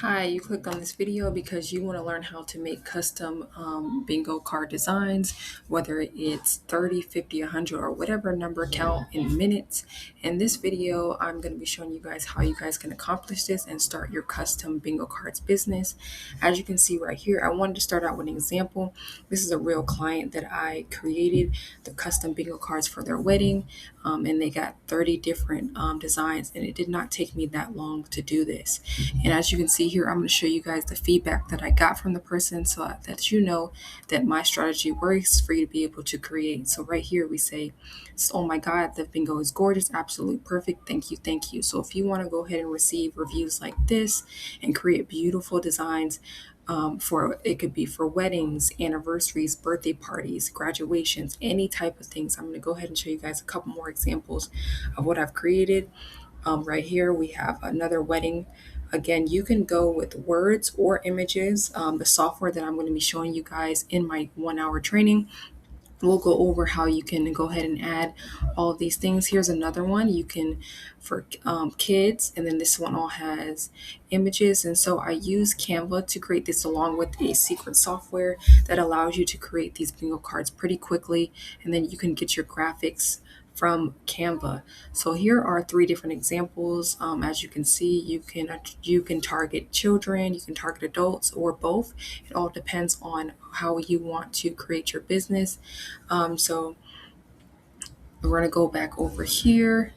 Hi, you clicked on this video because you want to learn how to make custom bingo card designs, whether it's 30, 50, 100, or whatever number count in minutes. In this video, I'm going to be showing you guys how you guys can accomplish this and start your custom bingo cards business. As you can see right here, I wanted to start out with an example. This is a real client that I created the custom bingo cards for their wedding, and they got 30 different designs, and it did not take me that long to do this. And as you can see here, I'm going to show you guys the feedback that I got from the person so that you know that my strategy works for you to be able to create. So right here we say, oh my God, the bingo is gorgeous, absolutely perfect. Thank you, thank you. So if you want to go ahead and receive reviews like this and create beautiful designs, for it could be for weddings, anniversaries, birthday parties, graduations, any type of things. I'm going to go ahead and show you guys a couple more examples of what I've created. Right here, we have another wedding. Again, you can go with words or images. The software that I'm going to be showing you guys in my 1 hour training, we'll go over how you can go ahead and add all of these things. Here's another one you can for kids, and then this one all has images. And so I use Canva to create this along with a secret software that allows you to create these bingo cards pretty quickly, and then you can get your graphics from Canva. So here are three different examples. As you can see, you can target children, you can target adults, or both. It all depends on how you want to create your business. So we're going to go back over here,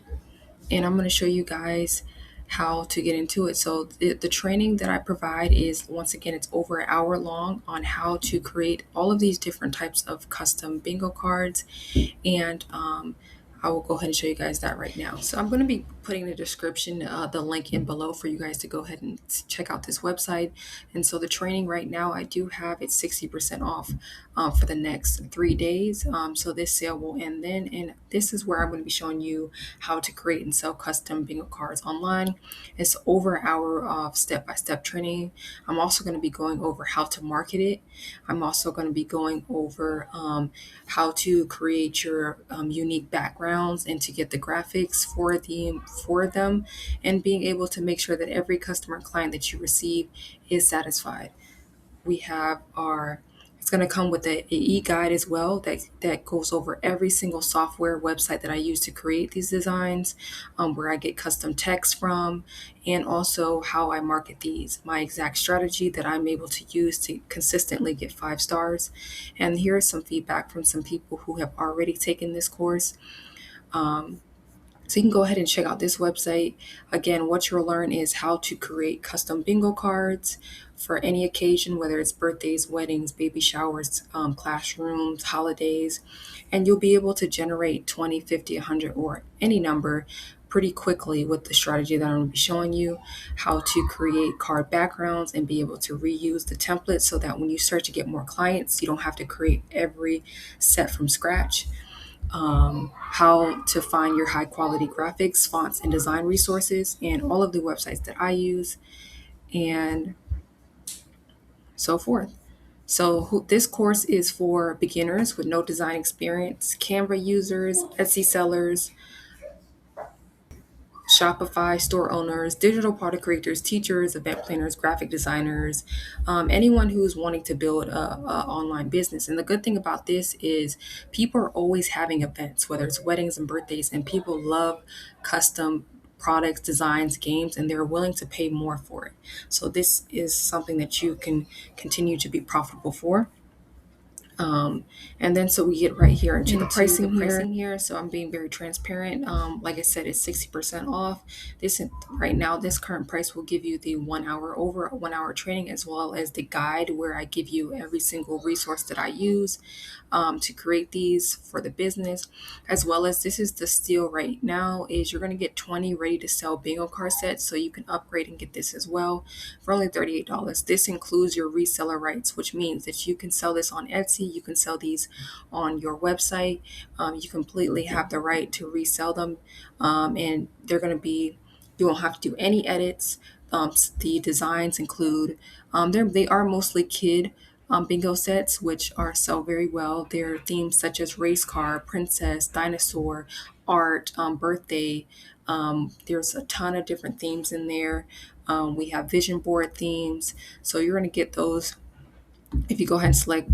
and I'm going to show you guys how to get into it. So the training that I provide is, once again, it's over an hour long on how to create all of these different types of custom bingo cards. And I will go ahead and show you guys that right now. So I'm going to be putting in the description the link in below for you guys to go ahead and check out this website. And so the training right now, I do have it 60% off for the next 3 days. So this sale will end then. And this is where I'm going to be showing you how to create and sell custom bingo cards online. It's over an hour of step-by-step training. I'm also going to be going over how to market it. I'm also going to be going over how to create your unique backgrounds and to get the graphics for them, and being able to make sure that every customer and client that you receive is satisfied. We have our It's going to come with a e-guide as well that goes over every single software website that I use to create these designs, where I get custom text from, and also how I market these, my exact strategy that I'm able to use to consistently get 5 stars. And here's some feedback from some people who have already taken this course. So you can go ahead and check out this website. Again, what you'll learn is how to create custom bingo cards for any occasion, whether it's birthdays, weddings, baby showers, classrooms, holidays. And you'll be able to generate 20, 50, 100, or any number pretty quickly with the strategy that I'm going to be showing you, how to create card backgrounds and be able to reuse the template so that when you start to get more clients, you don't have to create every set from scratch. How to find your high quality graphics, fonts, and design resources, and all of the websites that I use, and so forth. So this course is for beginners with no design experience, Canva users, Etsy sellers, Shopify store owners, digital product creators, teachers, event planners, graphic designers, anyone who's wanting to build a online business. And the good thing about this is people are always having events, whether it's weddings and birthdays, and people love custom products, designs, games, and they're willing to pay more for it. So this is something that you can continue to be profitable for. And then so we get right here into the pricing here. So I'm being very transparent. Like I said, it's 60% off. Right now, this current price will give you the 1 hour, over 1 hour training, as well as the guide where I give you every single resource that I use to create these for the business, as well as this is the steal right now is you're going to get 20 ready to sell bingo card sets, so you can upgrade and get this as well for only $38. This includes your reseller rights, which means that you can sell this on Etsy, you can sell these on your website. You completely have the right to resell them, and they're going to be, you won't have to do any edits. The designs include, they are mostly kid bingo sets, which are sell very well. They're themes such as race car, princess, dinosaur, art, birthday, There's a ton of different themes in there. We have vision board themes. So you're going to get those if you go ahead and select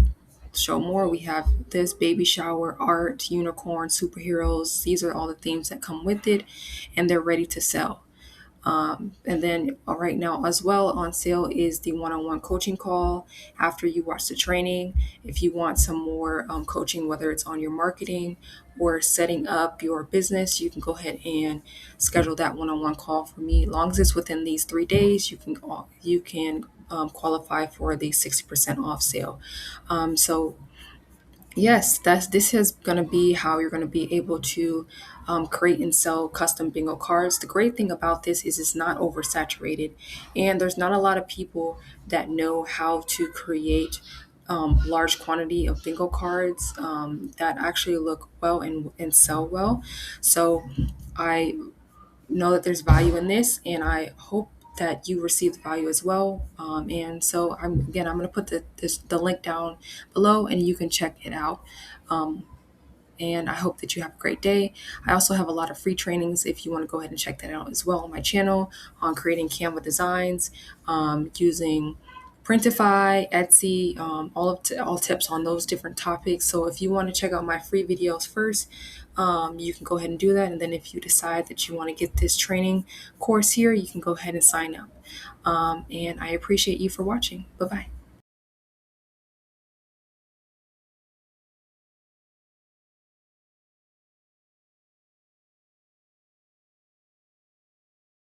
show more. We have this baby shower, art, unicorn, superheroes. These are all the themes that come with it, and they're ready to sell. And then right now as well on sale is the one-on-one coaching call after you watch the training. If you want some more coaching, whether it's on your marketing or setting up your business, you can go ahead and schedule that one-on-one call for me. As long as it's within these 3 days, you can qualify for the 60% off sale. So yes, this is going to be how you're going to be able to create and sell custom bingo cards. The great thing about this is it's not oversaturated, and there's not a lot of people that know how to create large quantity of bingo cards that actually look well and sell well. So I know that there's value in this, and I hope that you receive the value as well. And so I'm going to put the link down below, and you can check it out. Um, and I hope that you have a great day. I also have a lot of free trainings if you want to go ahead and check that out as well on my channel on creating Canva designs, using Printify, Etsy, all tips on those different topics. So if you want to check out my free videos first, you can go ahead and do that. And then if you decide that you want to get this training course here, you can go ahead and sign up. And I appreciate you for watching. Bye bye.